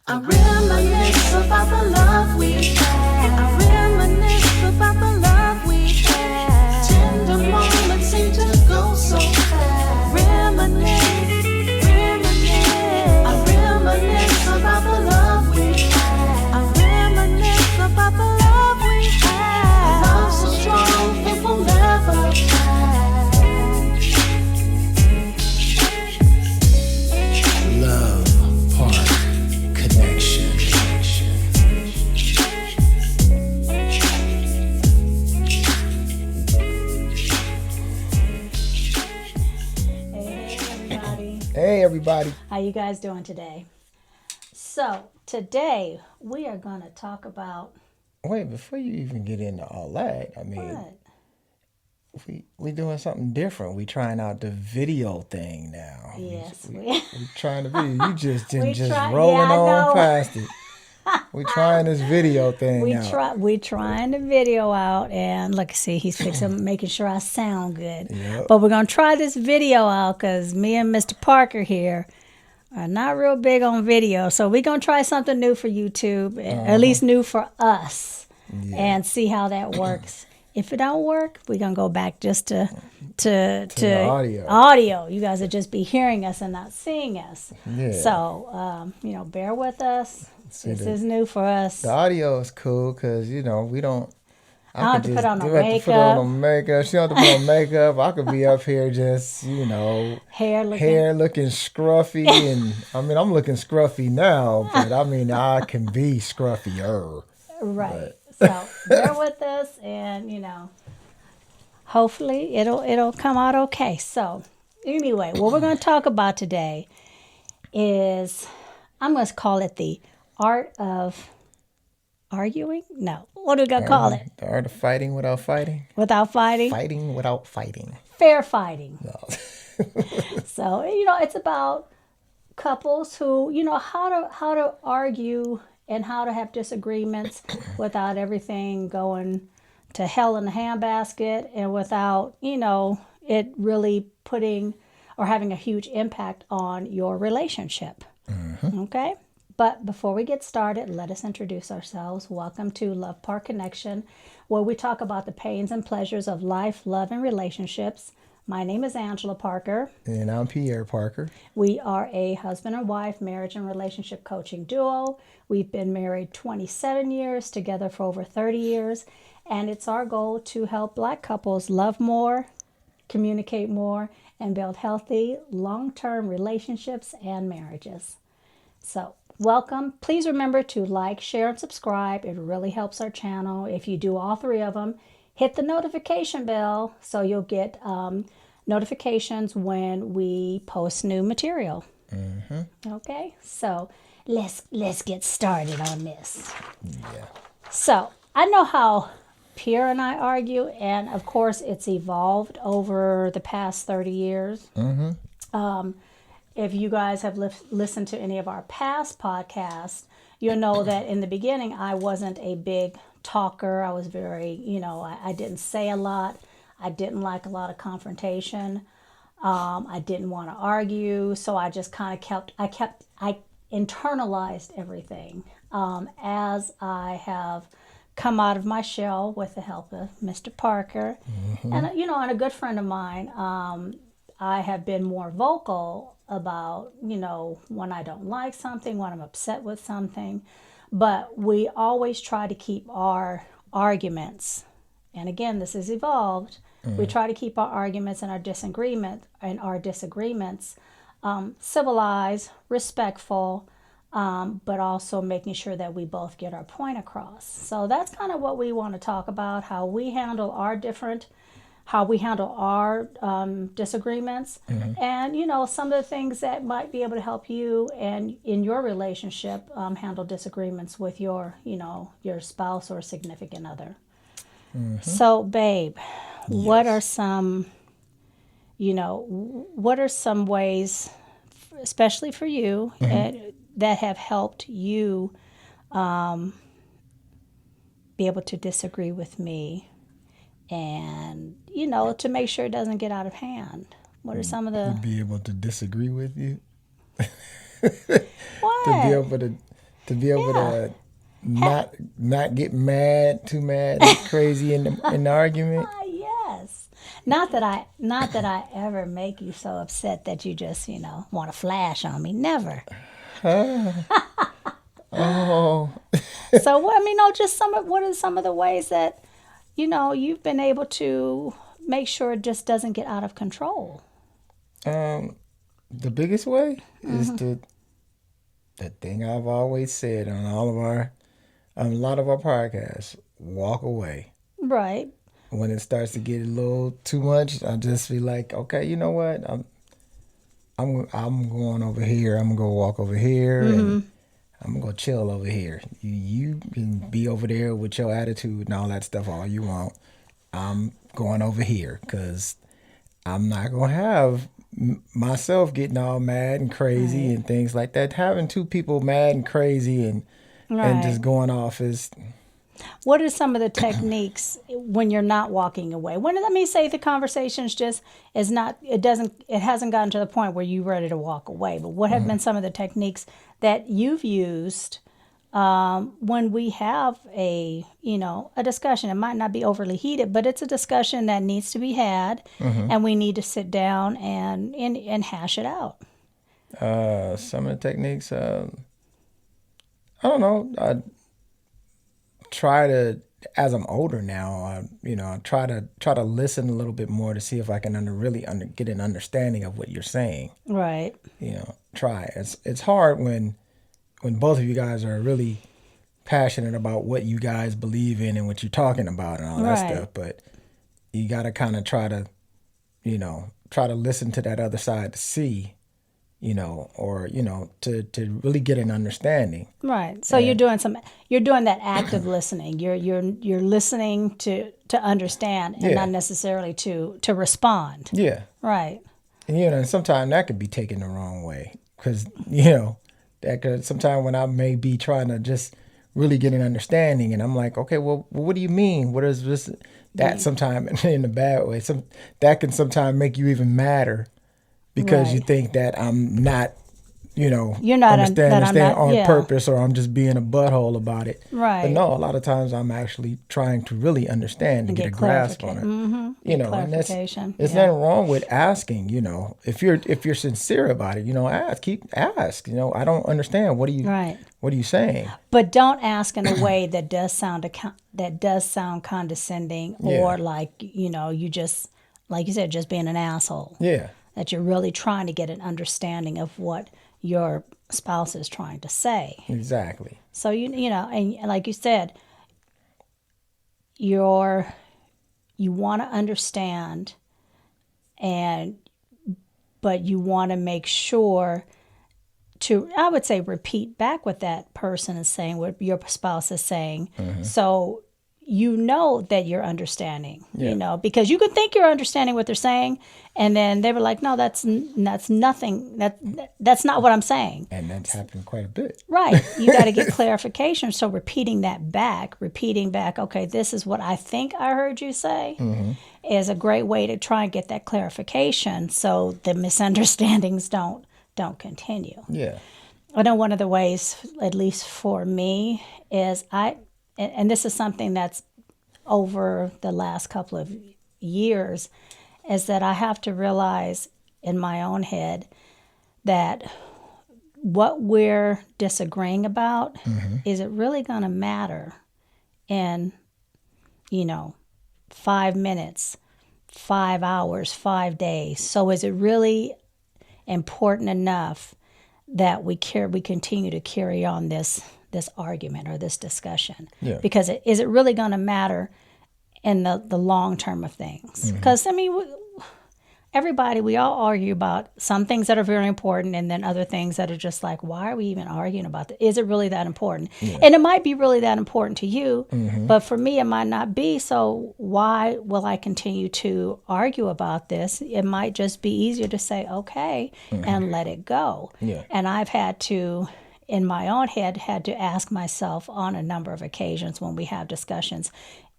I reminisce about the love we had. I reminisce about the love we had. Tender moments seem to go so fast. Reminisce, reminisce. I reminisce about the love we had. I reminisce about the love we had. A love so strong it will never pass. Love Park Connection. Hey everybody. How you guys doing today? So today we are going to talk about Wait, before you even get into all that, I mean, what? we doing something different. We trying out the video thing now. Yes, we trying the video. You just didn't We just try- rolling yeah, I know. on past it. We trying this video thing out. We trying the video out, and look, see, he's fixing making sure I sound good. Yep. But we're gonna try this video out because me and Mr. Parker here are not real big on video, so we're gonna try something new for YouTube, at least new for us, and see how that works. If it don't work, we're gonna go back just to the audio. Audio. You guys will just be hearing us and not seeing us. Yeah. So bear with us. See, This is new for us. The audio is cool because we don't. I don't have to could put on no do have to put makeup. on makeup. She don't have to put on makeup. I could be up here just Hair looking. looking scruffy, and I mean I'm looking scruffy now, but I mean I can be scruffier. Right. So bear with us, and hopefully it'll come out okay. So anyway, what we're going to talk about today is, I'm going to call it the art of arguing. No, what are we going to call it? The art of fighting without fighting. Without fighting. Fighting without fighting. Fair fighting. No. So it's about couples who how to argue and how to have disagreements without everything going to hell in a handbasket, and without it really putting or having a huge impact on your relationship. Okay, but before we get started, let us introduce ourselves. Welcome to Love Park Connection, where we talk about the pains and pleasures of life, love, and relationships. My name is Angela Parker. And I'm Pierre Parker. We are a husband and wife marriage and relationship coaching duo. We've been married 27 years, together for over 30 years, and it's our goal to help Black couples love more, communicate more, and build healthy, long-term relationships and marriages. So, welcome. Please remember to like, share, and subscribe. It really helps our channel. If you do all three of them, hit the notification bell so you'll get notifications when we post new material. Okay, so let's get started on this. Yeah. So I know how Pierre and I argue, and of course it's evolved over the past 30 years. If you guys have listened to any of our past podcasts, you'll know that in the beginning I wasn't a big talker. I was very, I didn't say a lot. I didn't like a lot of confrontation. I didn't want to argue. So I just kind of I internalized everything. As I have come out of my shell with the help of Mr. Parker, and and a good friend of mine, I have been more vocal about, when I don't like something, when I'm upset with something. But we always try to keep our arguments, and again, this has evolved. We try to keep our arguments and our disagreements civilized, respectful, but also making sure that we both get our point across. So that's kind of what we want to talk about: how we handle our disagreements, and some of the things that might be able to help you and in your relationship handle disagreements with your spouse or significant other. So, babe, what are some ways, especially for you, that have helped you be able to disagree with me, and to make sure it doesn't get out of hand? What are some of the Be able to disagree with you. what? To be able to To be able to not get mad, too mad, and crazy in the argument. Yes. Not that I ever make you so upset that you just, want to flash on me. Never. Oh. So what are some of the ways that, you've been able to make sure it just doesn't get out of control? The biggest way is the thing I've always said on a lot of our podcasts: walk away. Right. When it starts to get a little too much, I just be like, okay, you know what? I'm going over here. I'm gonna go walk over here, and I'm gonna go chill over here. You can be over there with your attitude and all that stuff all you want. I'm going over here because I'm not gonna have myself getting all mad and crazy and things like that. Having two people mad and crazy and just going off is. What are some of the techniques when you're not walking away? Let me say the conversation's just it hasn't gotten to the point where you're ready to walk away. But what have been some of the techniques that you've used when we have a discussion? It might not be overly heated, but it's a discussion that needs to be had, and we need to sit down and hash it out. Some of the techniques, I don't know. Try to, as I'm older now, I try to listen a little bit more to see if I can get an understanding of what you're saying. Right. Try. It's hard when both of you guys are really passionate about what you guys believe in and what you're talking about and all that stuff. But you got to kind of try to listen to that other side to see. To really get an understanding. Right. So you're doing that active listening. You're listening to understand and not necessarily to respond. Yeah. Right. And sometimes that could be taken the wrong way because, that could sometimes when I may be trying to just really get an understanding and I'm like, okay, well, what do you mean? What is this? That sometimes in a bad way, that can sometimes make you even madder. Because you think that I'm not, you're not understanding on purpose, or I'm just being a butthole about it. Right. But no, a lot of times I'm actually trying to really understand and get a grasp on it. And it's nothing wrong with asking. If you're sincere about it, ask. I don't understand. What are you saying? But don't ask in a way that does sound condescending or like you just, like you said, just being an asshole. Yeah. That you're really trying to get an understanding of what your spouse is trying to say. Exactly. So, and like you said, you want to understand, but you want to make sure to, I would say, repeat back what that person is saying, what your spouse is saying. So that you're understanding, because you could think you're understanding what they're saying, and then they were like, no, that's nothing. That's not what I'm saying. And that's happened quite a bit. Right. You got to get clarification. So repeating back, okay, this is what I think I heard you say, is a great way to try and get that clarification so the misunderstandings don't continue. Yeah. I know one of the ways, at least for me, is and this is something that's over the last couple of years, is that I have to realize in my own head that what we're disagreeing about, is it really going to matter in, 5 minutes, 5 hours, 5 days? So is it really important enough that we continue to carry on this argument or this discussion? Because is it really going to matter in the long term of things? Because we all argue about some things that are very important, and then other things that are just like, why are we even arguing about that? Is it really that important? And it might be really that important to you, but for me it might not be. So why will I continue to argue about this? It might just be easier to say okay and let it go. And I've had to, in my own head, had to ask myself on a number of occasions when we have discussions,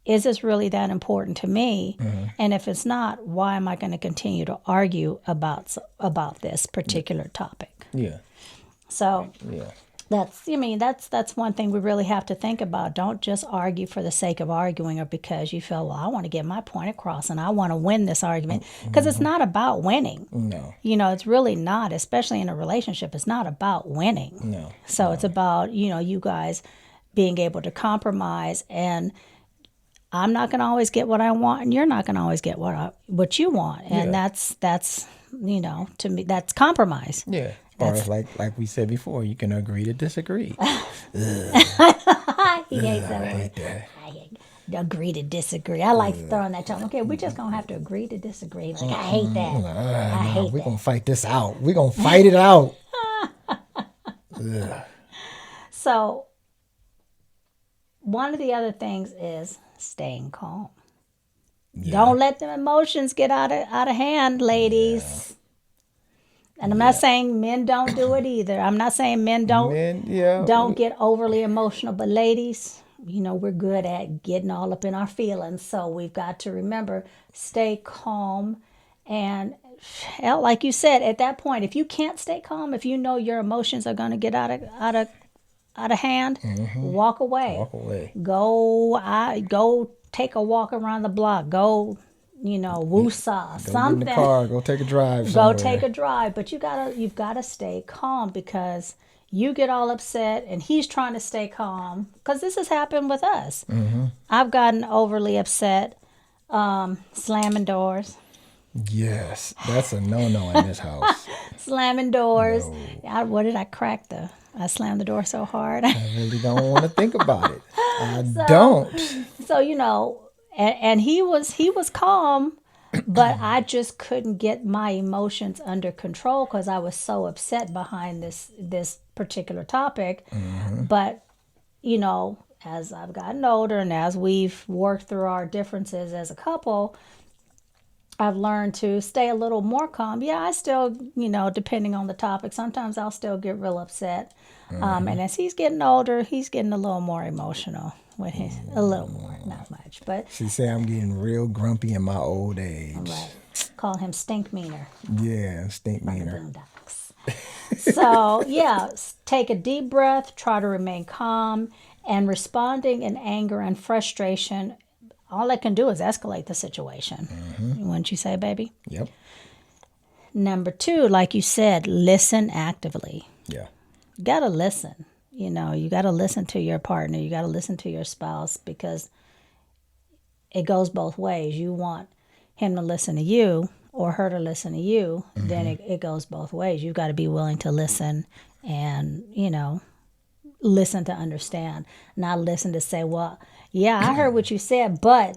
is this really that important to me? And if it's not, why am I going to continue to argue about this particular topic? Yeah. So, That's one thing we really have to think about. Don't just argue for the sake of arguing or because you feel, well, I want to get my point across and I want to win this argument. Because it's not about winning. No. It's really not, especially in a relationship. It's not about winning. No. So it's about, you guys being able to compromise, and I'm not going to always get what I want and you're not going to always get what you want. And that's to me, that's compromise. Yeah. Or like we said before, you can agree to disagree. He hates that I word. hate that. I agree to disagree. I like throwing that term. Okay, we're just going to have to agree to disagree. Like, I hate that. I hate We're that. going to fight this out. We're going to fight it out. Ugh. So, one of the other things is staying calm. Yeah. Don't let the emotions get out of hand, ladies. And I'm not saying men don't do it either. I'm not saying men don't get overly emotional. But ladies, we're good at getting all up in our feelings. So we've got to remember, stay calm. And hell, like you said, at that point, if you can't stay calm, if you know your emotions are going to get out of hand, walk away. Walk away. Go take a walk around the block. Go, woosah, something. Get in the car. Go take a drive. Go take a drive. But you've gotta stay calm, because you get all upset and he's trying to stay calm. Because this has happened with us. I've gotten overly upset, slamming doors. Yes, that's a no-no in this house. Slamming doors. What did I crack I slammed the door so hard. I really don't want to think about it. I don't. So, and he was calm, but I just couldn't get my emotions under control because I was so upset behind this particular topic. But, as I've gotten older and as we've worked through our differences as a couple, I've learned to stay a little more calm. Yeah, I still, depending on the topic, sometimes I'll still get real upset. And as he's getting older, he's getting a little more emotional with a little more, not much. But She say I'm getting real grumpy in my old age. right, call him stink meaner. Yeah, stink From the meaner. Boondocks. So yeah, take a deep breath, try to remain calm, and responding in anger and frustration, all it can do is escalate the situation. Wouldn't you say, baby? Yep. Number 2, like you said, listen actively. Yeah. You got to listen. You got to listen to your partner. You got to listen to your spouse, because it goes both ways. You want him to listen to you or her to listen to you, then it goes both ways. You've got to be willing to listen and, listen to understand, not listen to say, well, yeah, I heard what you said, but,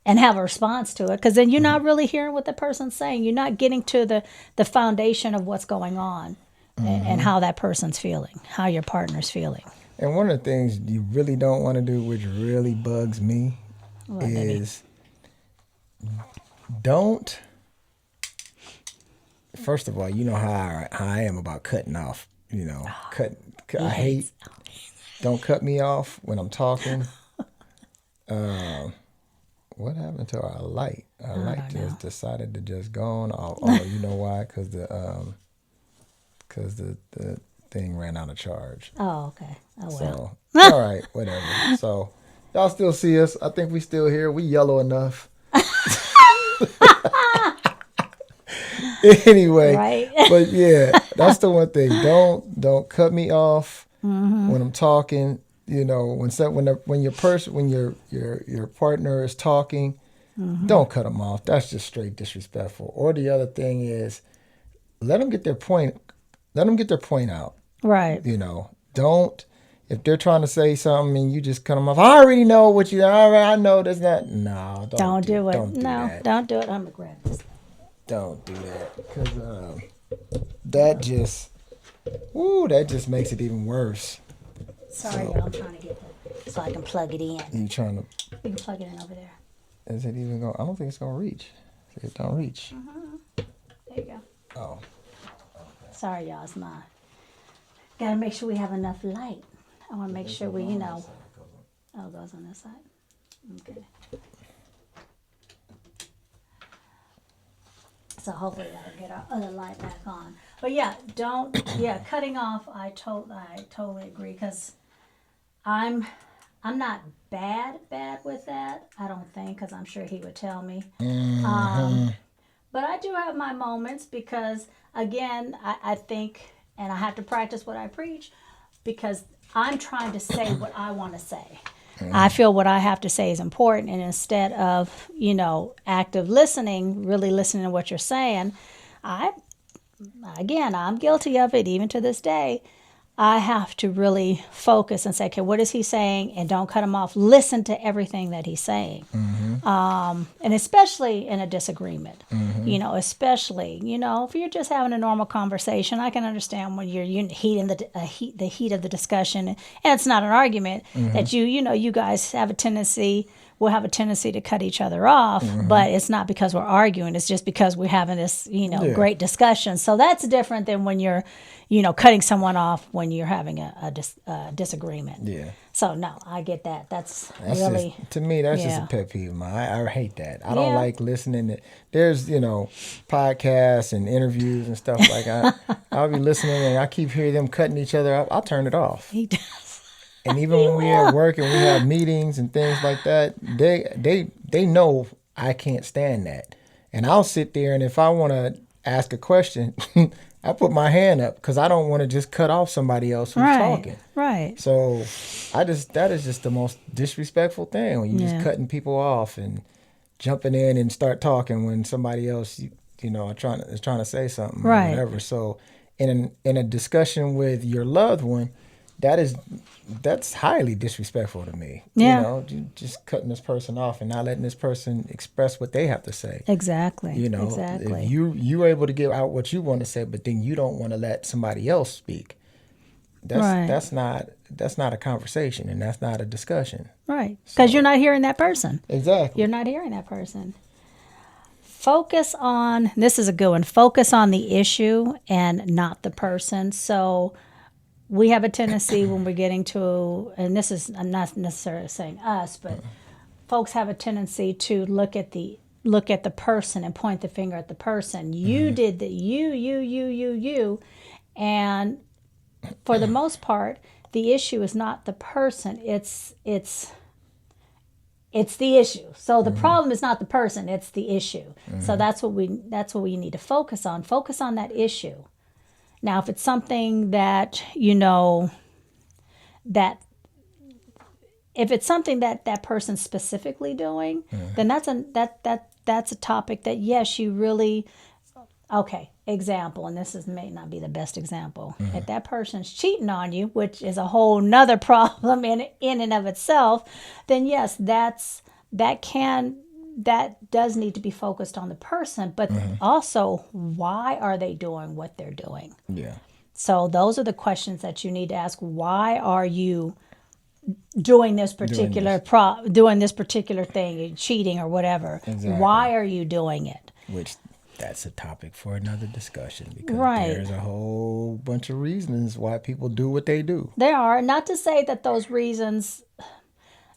and have a response to it, because then you're not really hearing what the person's saying. You're not getting to the foundation of what's going on. And how that person's feeling, how your partner's feeling. And one of the things you really don't want to do, which really bugs me, is don't. First of all, you know how I am about cutting off. I hate. Don't cut me off when I'm talking. What happened to our light? Our light just decided to just go on. Oh, you know why? Because the thing ran out of charge. Oh, okay. Oh, well. So, all right, whatever. So, y'all still see us. I think we still here. We yellow enough. Anyway, right. But yeah, that's the one thing. Don't cut me off when I'm talking. When your partner is talking, don't cut them off. That's just straight disrespectful. Or the other thing is, let them get their point. Let them get their point out. Right. Don't, if they're trying to say something and you just cut them off, I already know what I know that's not. No, don't do it. Don't do no, that. don't do it. I'm going to grab this. Don't do that. Because that just makes it even worse. Sorry, y'all. I'm trying to get that so I can plug it in. You trying to. We can plug it in over there. Is it even going? I don't think it's going to reach. It don't reach. There you go. Oh. Sorry, y'all. It's mine. Got to make sure we have enough light. I want to make sure we, Oh, it goes on this side. Okay. So hopefully that'll get our other light back on. But yeah, don't. Yeah, cutting off. I totally agree because I'm not bad with that. I don't think because I'm sure he would tell me. But I do have my moments because again, I think, and I have to practice what I preach because I'm trying to say what I want to say. I feel what I have to say is important, and instead of active listening, really listening to what you're saying, I I'm guilty of it even to this day. I have to really focus and say, okay, what is he saying? And don't cut him off. Listen to everything that he's saying. And especially in a disagreement, especially, if you're just having a normal conversation, I can understand when you're heating the heat of the discussion and it's not an argument that you guys have a tendency, we'll have a tendency to cut each other off, but it's not because we're arguing. It's just because we're having this, great discussion. So that's different than when you're, cutting someone off when you're having a disagreement. Yeah. So no, I get that. That's really just, to me. That's just a pet peeve of mine. I hate that. I don't like listening to. There's podcasts and interviews and stuff like that. I'll be listening and I keep hearing them cutting each other up. I'll turn it off. He does. And even when we're at work and we have meetings and things like that, they know I can't stand that. And I'll sit there and if I want to ask a question, I put my hand up because I don't want to just cut off somebody else who's talking. Right. So that is just the most disrespectful thing when you're just cutting people off and jumping in and start talking when somebody else is trying to say something or whatever. So in a discussion with your loved one, that's highly disrespectful to me. Yeah. You just cutting this person off and not letting this person express what they have to say. Exactly. If you're able to get out what you want to say, but then you don't want to let somebody else speak. That's not a conversation and that's not a discussion. Right. Because you're not hearing that person. Exactly. You're not hearing that person. Focus on, this is a good one, focus on the issue and not the person. So we have a tendency when we're getting to, and this is, I'm not necessarily saying us, but folks have a tendency to look at the person and point the finger at the person. You did the you. And for the most part, the issue is not the person. It's the issue. So the problem is not the person, it's the issue. So that's what we need to focus on. Focus on that issue. Now, if it's something that, if it's something that person's specifically doing, then that's a topic that, yes, you really, okay, example, and may not be the best example. If that person's cheating on you, which is a whole nother problem in and of itself, then yes, that does need to be focused on the person, but also why are they doing what they're doing? Yeah. So those are the questions that you need to ask. Why are you doing this particular thing, cheating or whatever? Exactly. Why are you doing it? Which that's a topic for another discussion because there's a whole bunch of reasons why people do what they do. There are. Not to say that those reasons,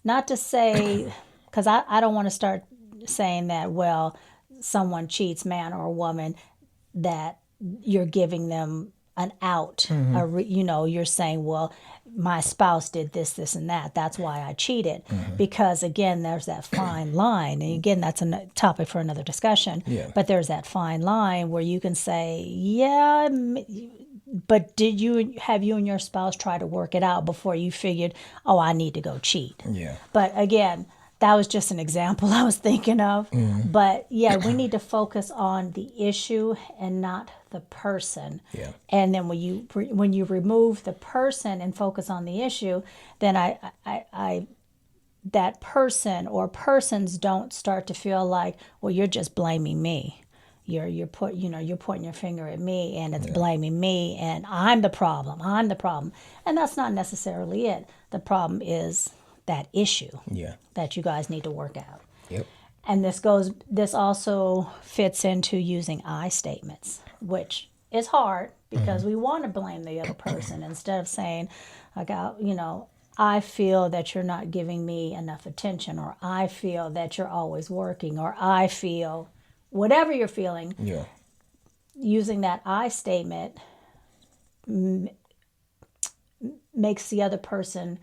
because I don't want to start saying that, well, someone cheats, man or woman, that you're giving them an out. You're saying, well, my spouse did this and that. That's why I cheated. Because, again, there's that fine line. And, again, that's a topic for another discussion. Yeah. But there's that fine line where you can say, yeah, but have you and your spouse try to work it out before you figured, oh, I need to go cheat? Yeah. But, again, that was just an example I was thinking of. But, yeah, we need to focus on the issue and not the person. Yeah. And then when you remove the person and focus on the issue, then that person or persons don't start to feel like, well, you're just blaming me. You're pointing your finger at me and it's blaming me and I'm the problem. And that's not necessarily it. The problem is that issue that you guys need to work out. Yep. And this also fits into using I statements, which is hard because we want to blame the other person instead of saying, I feel that you're not giving me enough attention, or I feel that you're always working, or I feel whatever you're feeling. Yeah. using that I statement makes the other person,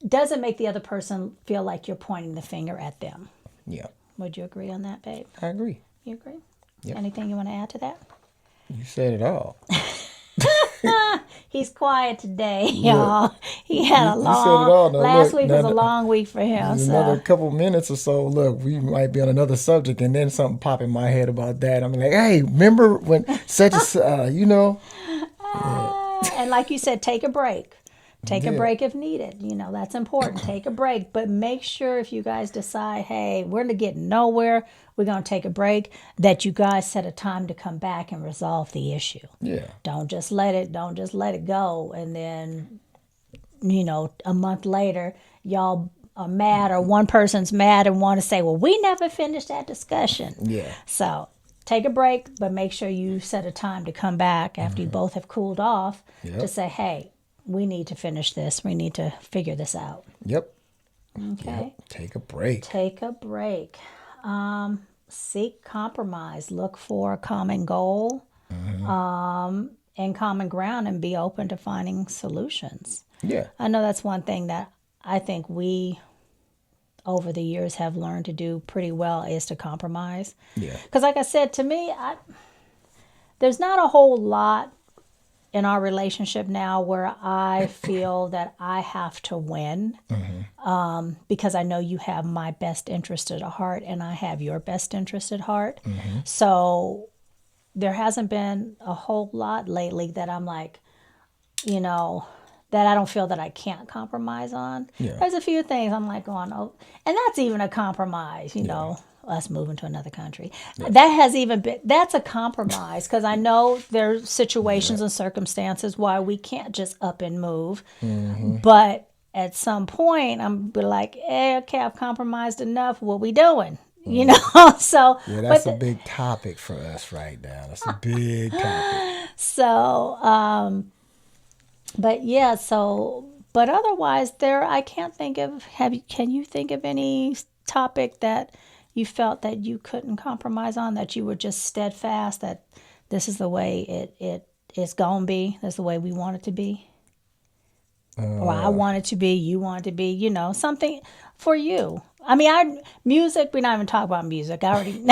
doesn't make the other person feel like you're pointing the finger at them. Yeah. Would you agree on that, babe? I agree. You agree? Yep. Anything you want to add to that? You said it all. He's quiet today, y'all. He had a You said it all. long, Now, last look, week was a long week for him. Another So. couple minutes or so, look, we might be on another subject, and then something pop in my head about that. I'm like, hey, remember when such as, And like you said, take a break. Take a Yeah. break if needed. That's important. Take a break. But make sure if you guys decide, hey, we're going to get nowhere, we're going to take a break, that you guys set a time to come back and resolve the issue. Yeah. Don't just let it go. And then, a month later, y'all are mad, or one person's mad and want to say, well, we never finished that discussion. Yeah. So take a break, but make sure you set a time to come back after you both have cooled off to say, hey, we need to finish this. We need to figure this out. Yep. Okay. Yep. Take a break. Take a break. Seek compromise. Look for a common goal and common ground, and be open to finding solutions. Yeah. I know that's one thing that I think we, over the years, have learned to do pretty well, is to compromise. Yeah. Because like I said, to me, there's not a whole lot in our relationship now where I feel that I have to win, because I know you have my best interest at heart and I have your best interest at heart. So there hasn't been a whole lot lately that I'm like, that I don't feel that I can't compromise on. Yeah. There's a few things I'm like going, oh, and that's even a compromise, us moving to another country. Yeah. That has even been, that's a compromise, because I know there's situations and circumstances why we can't just up and move. But at some point, I'm be like, hey, okay, I've compromised enough. What we doing? So. Yeah, that's a big topic for us right now. That's a big topic. So, but otherwise, I can't think of. Can you think of any topic that you felt that you couldn't compromise on, that you were just steadfast that this is the way it's gonna be, that's the way we want it to be, or I want it to be, you want it to be, something for you. I mean, music. We're not even talking about music. I already.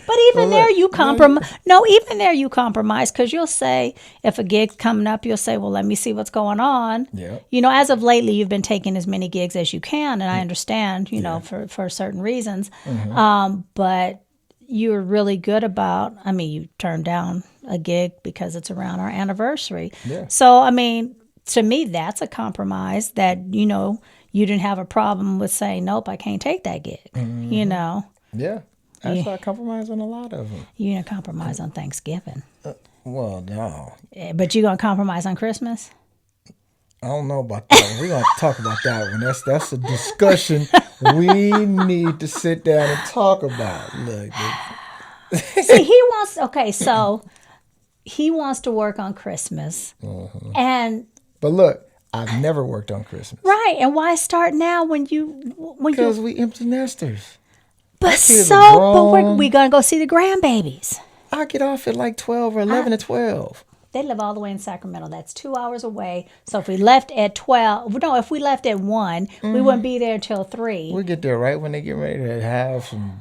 But even there you compromise. No, even there you compromise, because you'll say, if a gig's coming up, you'll say, well, let me see what's going on. Yeah. As of lately, you've been taking as many gigs as you can, and I understand, for certain reasons. But you're really good about, you turned down a gig because it's around our anniversary. Yeah. So, to me, that's a compromise that, you didn't have a problem with saying, nope, I can't take that gig, Yeah. I start compromising a lot of them. You didn't compromise on Thanksgiving. Well, no. But you going to compromise on Christmas? I don't know about that one. We're going to talk about that one. That's a discussion we need to sit down and talk about. Look. See, he wants to work on Christmas. But look, I've never worked on Christmas. Right. And why start now Because we empty nesters. But we're going to go see the grandbabies. I get off at like 12 or 11 to 12. They live all the way in Sacramento. That's 2 hours away. So if we left at if we left at 1, we wouldn't be there until 3. We'll get there right when they get ready to have some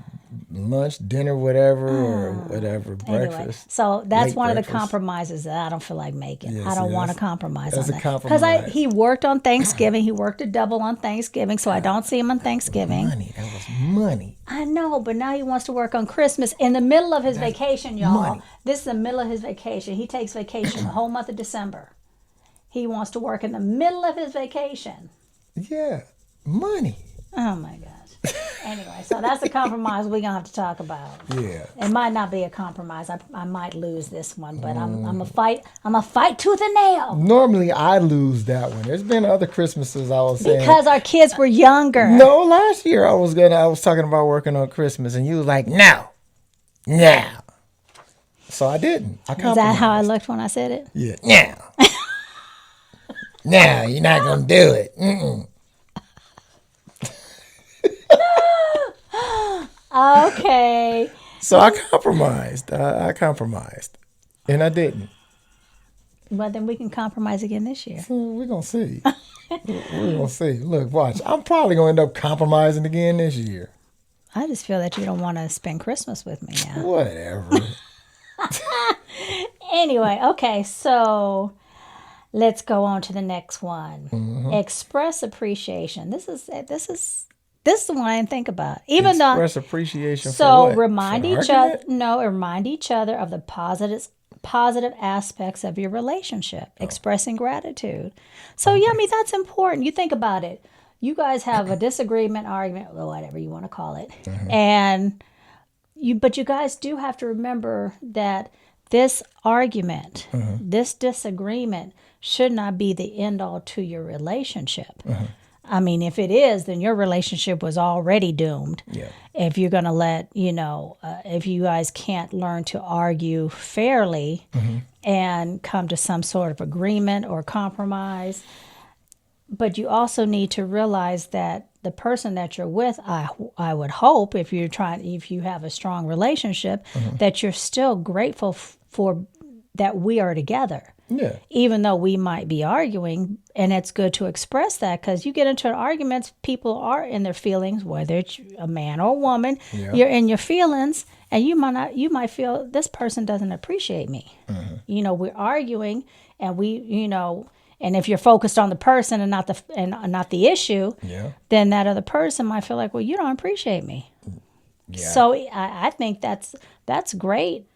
lunch, dinner, whatever, or whatever, breakfast. Anyway, so that's one of the compromises that I don't feel like making. Yeah, I don't want to compromise on that. Because he worked on Thanksgiving. He worked a double on Thanksgiving, so I don't see him on Thanksgiving. That was money. I know, but now he wants to work on Christmas in the middle of his vacation, y'all. Money. This is the middle of his vacation. He takes vacation the whole month of December. He wants to work in the middle of his vacation. Yeah, money. Oh, my gosh. Anyway, so that's a compromise we're going to have to talk about. Yeah. It might not be a compromise. I might lose this one, but I'm a fight tooth and nail. Normally, I lose that one. There's been other Christmases I was saying. Because our kids were younger. No, last year I was talking about working on Christmas, and you was like, no. So I didn't. I compromised. Is that how I looked when I said it? Yeah. No. No, you're not going to do it. Mm-mm. Okay. So I compromised. I compromised, and I didn't. Well, then we can compromise again this year. So we're gonna see. We're gonna see. Look, watch. I'm probably gonna end up compromising again this year. I just feel that you don't want to spend Christmas with me now. Whatever. Anyway, okay, so let's go on to the next one. Mm-hmm. Express appreciation. This is the one I didn't think about. Even Express appreciation. so for what? remind For each argument? other. No, remind each other of the positive aspects of your relationship. Expressing gratitude. So yeah, I mean that's important. You think about it. You guys have a disagreement, argument, or whatever you want to call it, and but you guys do have to remember that this argument, this disagreement, should not be the end all to your relationship. I mean, if it is, then your relationship was already doomed. Yeah. If you're going to if you guys can't learn to argue fairly and come to some sort of agreement or compromise. But you also need to realize that the person that you're with, I would hope, if you have a strong relationship, that you're still grateful for that we are together. Yeah. Even though we might be arguing, and it's good to express that, because you get into arguments, people are in their feelings, whether it's a man or a woman, you're in your feelings, and you might feel this person doesn't appreciate me. We're arguing, and and if you're focused on the person and not the issue, then that other person might feel like, well, you don't appreciate me. Yeah. So I think that's great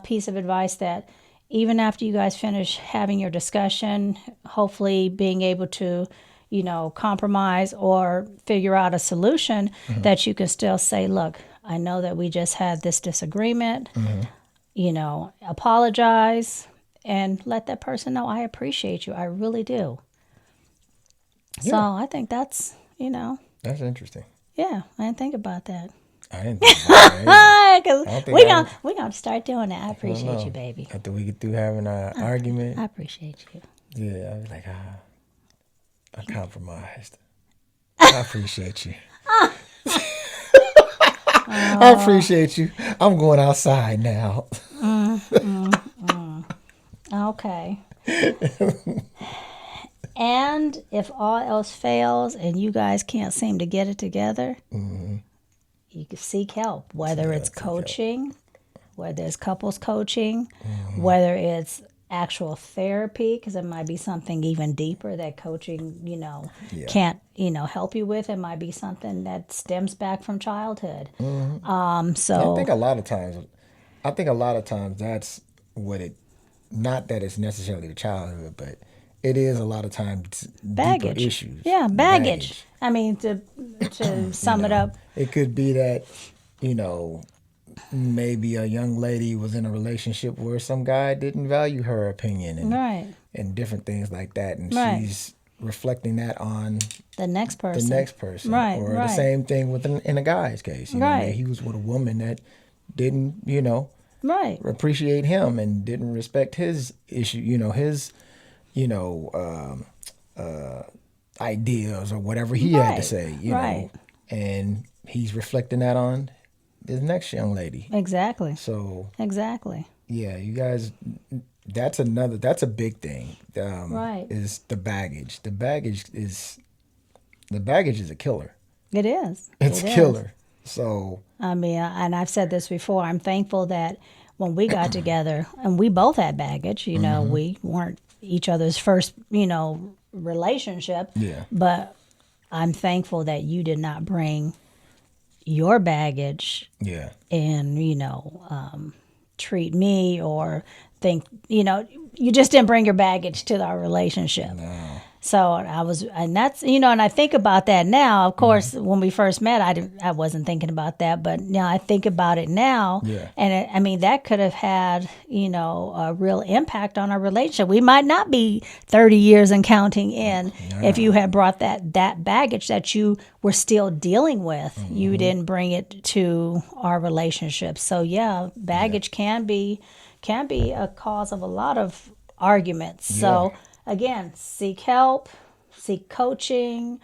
piece of advice, that even after you guys finish having your discussion, hopefully being able to, compromise or figure out a solution, that you can still say, look, I know that we just had this disagreement, apologize, and let that person know I appreciate you. I really do. Yeah. So I think that's, That's interesting. Yeah, I didn't think about that. I didn't think about that either. We're going to start doing that. I appreciate you, baby. After we get through having an argument. I appreciate you. Yeah, I was like, I compromised. I appreciate you. I appreciate you. I'm going outside now. Okay. And if all else fails and you guys can't seem to get it together, you can seek help, whether it's coaching, whether it's couples coaching, whether it's actual therapy, because it might be something even deeper that coaching, can't, help you with. It might be something that stems back from childhood. So I think a lot of times that's what it, not that it's necessarily the childhood, but it is a lot of times baggage issues. Yeah, baggage. I mean, to sum it up. It could be that, maybe a young lady was in a relationship where some guy didn't value her opinion and different things like that. And she's reflecting that on the next person. Right. Or the same thing in a guy's case. He was with a woman that didn't, appreciate him and didn't respect his issue, his ideas or whatever he had to say, know, and he's reflecting that on this next young lady. Exactly. So exactly. Yeah, you guys, that's a big thing. Is the baggage. The baggage is a killer. It is. It's a killer. So I mean, and I've said this before, I'm thankful that when we got together, and we both had baggage, we weren't each other's first, relationship. Yeah. But I'm thankful that you did not bring your baggage. Yeah. And, treat me or think, you just didn't bring your baggage to our relationship. No. So and I think about that now. Of course, when we first met, I wasn't thinking about that, but now I think about it now. Yeah. And that could have had, a real impact on our relationship. We might not be 30 years and counting in if you had brought that baggage that you were still dealing with. You didn't bring it to our relationship. So yeah, baggage can be a cause of a lot of arguments. So again, seek help, seek coaching,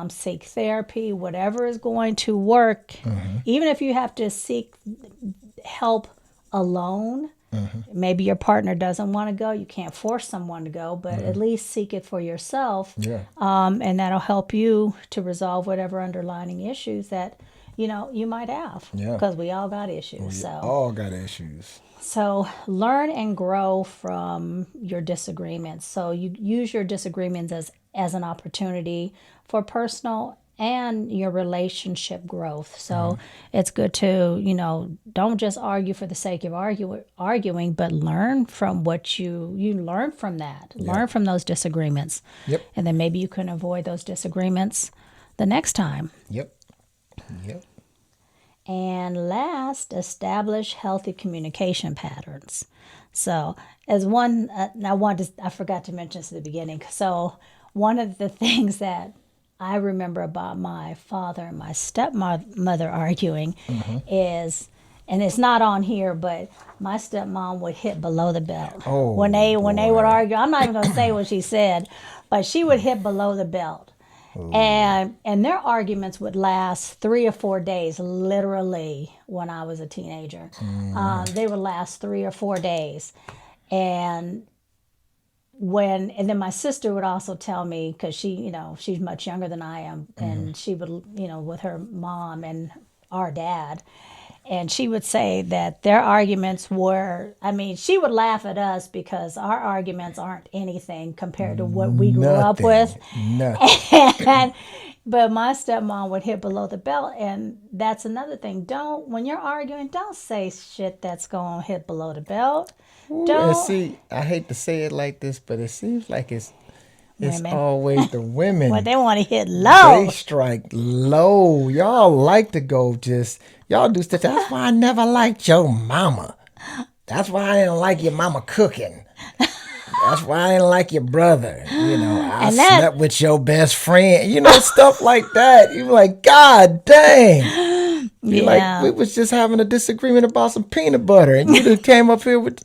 seek therapy, whatever is going to work. Even if you have to seek help alone, maybe your partner doesn't want to go, you can't force someone to go, but at least seek it for yourself. Yeah. And that'll help you to resolve whatever underlying issues that you might have. Yeah. Because we all got issues. We So all got issues. So learn and grow from your disagreements. So you use your disagreements as an opportunity for personal and your relationship growth. So it's good to, don't just argue for the sake of arguing, but learn from what you learn from that. Learn from those disagreements. Yep. And then maybe you can avoid those disagreements the next time. Yep. And last, establish healthy communication patterns. So, as one, I forgot to mention this at the beginning. So, one of the things that I remember about my father and my stepmother arguing is, and it's not on here, but my stepmom would hit below the belt. Oh, when they would argue. I'm not even going to say what she said, but she would hit below the belt. And their arguments would last 3 or 4 days, literally, when I was a teenager. They would last 3 or 4 days. And then my sister would also tell me, because she's much younger than I am, and she would, with her mom and our dad, and she would say that their arguments were, she would laugh at us because our arguments aren't anything compared to what we grew up with. But my stepmom would hit below the belt, and that's another thing. When you're arguing, don't say shit that's going to hit below the belt. And see, I hate to say it like this, but it seems like it's always the women. Well, they want to hit low. They strike low. Y'all like to go y'all do stuff. That's why I never liked your mama. That's why I didn't like your mama cooking. That's why I didn't like your brother. I slept with your best friend. Stuff like that. You're like, God dang. You're like, we was just having a disagreement about some peanut butter, and you just came up here with,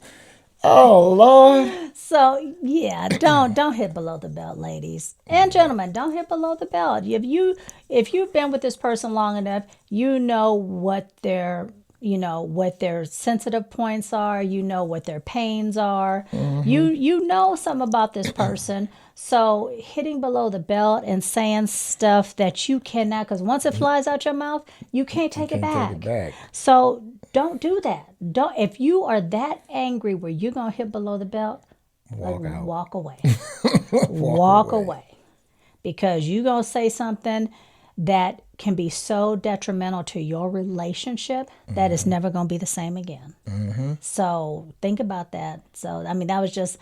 oh, Lord. So, yeah, don't hit below the belt, ladies. And gentlemen, don't hit below the belt. If you've been with this person long enough, you know what their sensitive points are, what their pains are. You know something about this person. So hitting below the belt and saying stuff that you cannot, because once it flies out your mouth, you can't take it back. So don't do that. If you are that angry where you're going to hit below the belt, walk away. Walk away. Because you're going to say something that can be so detrimental to your relationship that it's never going to be the same again. So think about that. So, that was just,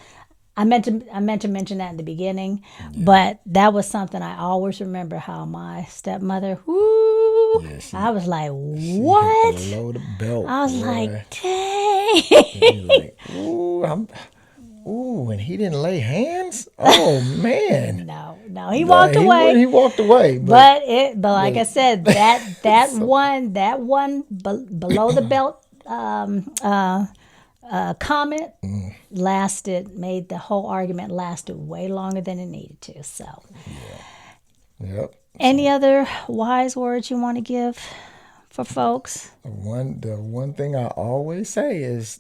I meant to mention that in the beginning, but that was something I always remember, how my stepmother, I was like, what? Below the belt. I was like, dang. And he didn't lay hands? Oh, man. No, he walked away. He walked away. But like I said, that one below the belt comment made the whole argument lasted way longer than it needed to. So, Yep. Any other wise words you want to give for folks? The one thing I always say is,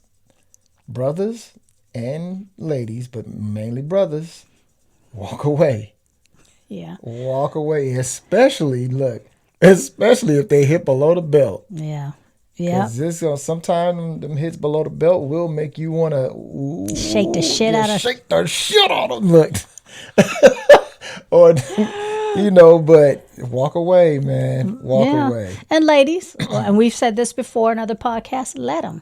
brothers and ladies, but mainly brothers, walk away. Yeah. Walk away, especially if they hit below the belt. Yeah. Yeah. Because sometimes them hits below the belt will make you want to shake the shit out of them. Look. Or, but walk away, man. Walk away. And ladies, and we've said this before in other podcasts, let them.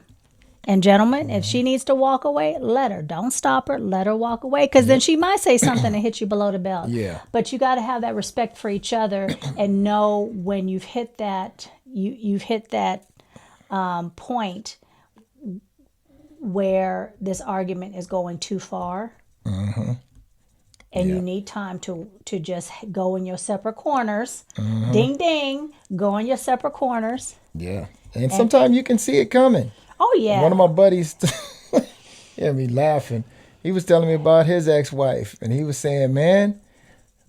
And gentlemen, if she needs to walk away, let her. Don't stop her. Let her walk away. Because then she might say something to hit you below the belt. Yeah. But you got to have that respect for each other and know when you've hit that, you've hit that point where this argument is going too far. And you need time to just go in your separate corners. Ding, ding. Go in your separate corners. Yeah. And sometimes you can see it coming. Oh, yeah. One of my buddies had me laughing. He was telling me about his ex-wife, and he was saying, man,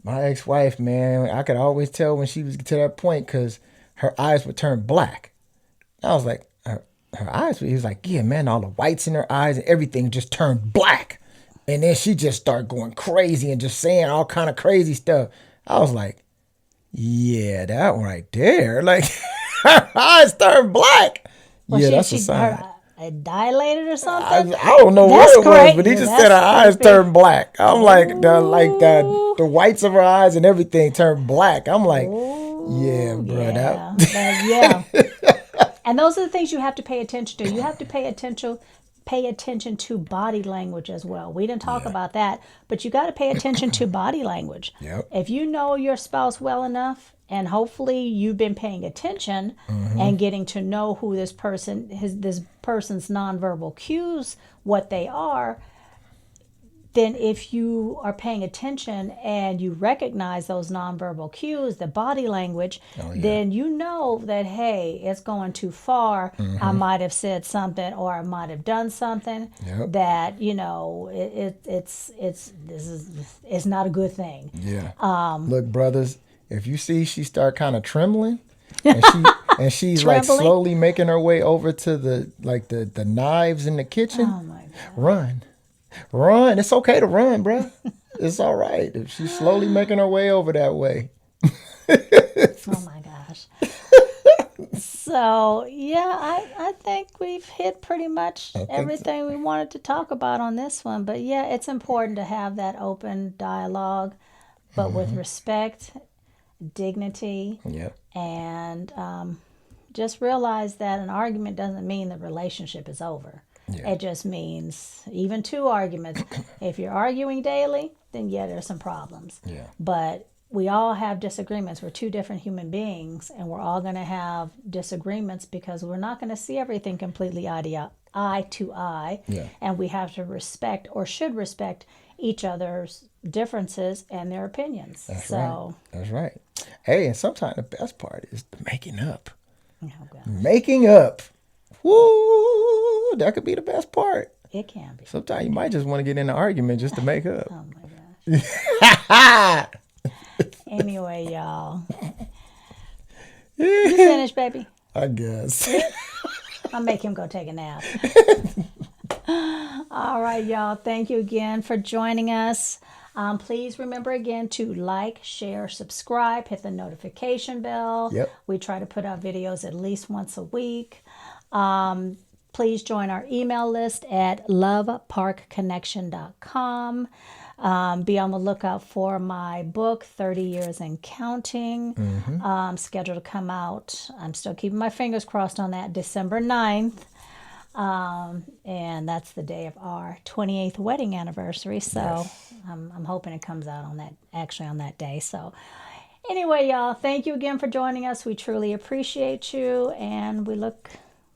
My ex-wife, man, I could always tell when she was to that point because her eyes would turn black. I was like, her eyes, he was like, yeah, man, all the whites in her eyes and everything just turned black. And then she just started going crazy and just saying all kind of crazy stuff. I was like, yeah, that one right there. Like, her eyes turned black. Well, yeah, that's a sign. Dilated or something? I don't know That's what it was, but he just said her eyes creepy. turned black. I'm like, the whites of her eyes and everything turned black. I'm like, yeah, bro. Yeah. And those are the things you have to pay attention to. You have to pay attention to body language as well. We didn't talk about that, but you got to pay attention to body language. Yep. If you know your spouse well enough, and hopefully you've been paying attention and getting to know who this person's nonverbal cues, what they are, then if you are paying attention and you recognize those nonverbal cues, the body language, then you know that, hey, it's going too far. I might have said something or I might have done something that, it's not a good thing. Yeah. Look, brothers, if you see she start kind of trembling and she's like slowly making her way over to the knives in the kitchen, oh my God. Run. It's okay to run, bro. It's all right. If she's slowly making her way over that way. Oh my gosh. So, yeah, I think we've hit pretty much everything we wanted to talk about on this one. But yeah, it's important to have that open dialogue, but with respect, dignity, and just realize that an argument doesn't mean the relationship is over. Yeah. It just means even two arguments. If you're arguing daily, then there's some problems. Yeah. But we all have disagreements. We're two different human beings, and we're all going to have disagreements because we're not going to see everything completely eye to eye. Yeah. And we have to respect or should respect each other's differences and their opinions. That's right. That's right. Hey, and sometimes the best part is the making up. Oh, God. Making up. Woo! That could be the best part. It can be. Sometimes you might just want to get in an argument just to make up. Oh my gosh. Anyway, y'all. You finished, baby? I guess. I'll make him go take a nap. All right, y'all. Thank you again for joining us. Please remember again to like, share, subscribe, hit the notification bell. Yep. We try to put out videos at least once a week. Please join our email list at loveparkconnection.com. Be on the lookout for my book, 30 Years and Counting, scheduled to come out. I'm still keeping my fingers crossed on that, December 9th. And that's the day of our 28th wedding anniversary. So I'm hoping it comes out on that day. So anyway, y'all, thank you again for joining us. We truly appreciate you, and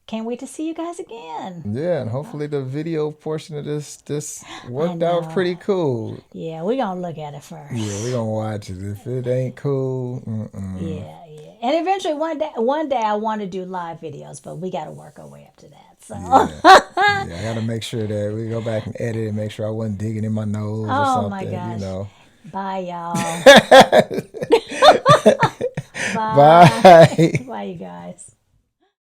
can't wait to see you guys again. Yeah, and hopefully the video portion of this worked out pretty cool. Yeah, we're going to look at it first. Yeah, we're going to watch it. If it ain't cool, Yeah. And eventually one day I want to do live videos, but we got to work our way up to that. So. Yeah, I got to make sure that we go back and edit and make sure I wasn't digging in my nose or something. Oh, my gosh. Bye, y'all. Bye. Bye, you guys.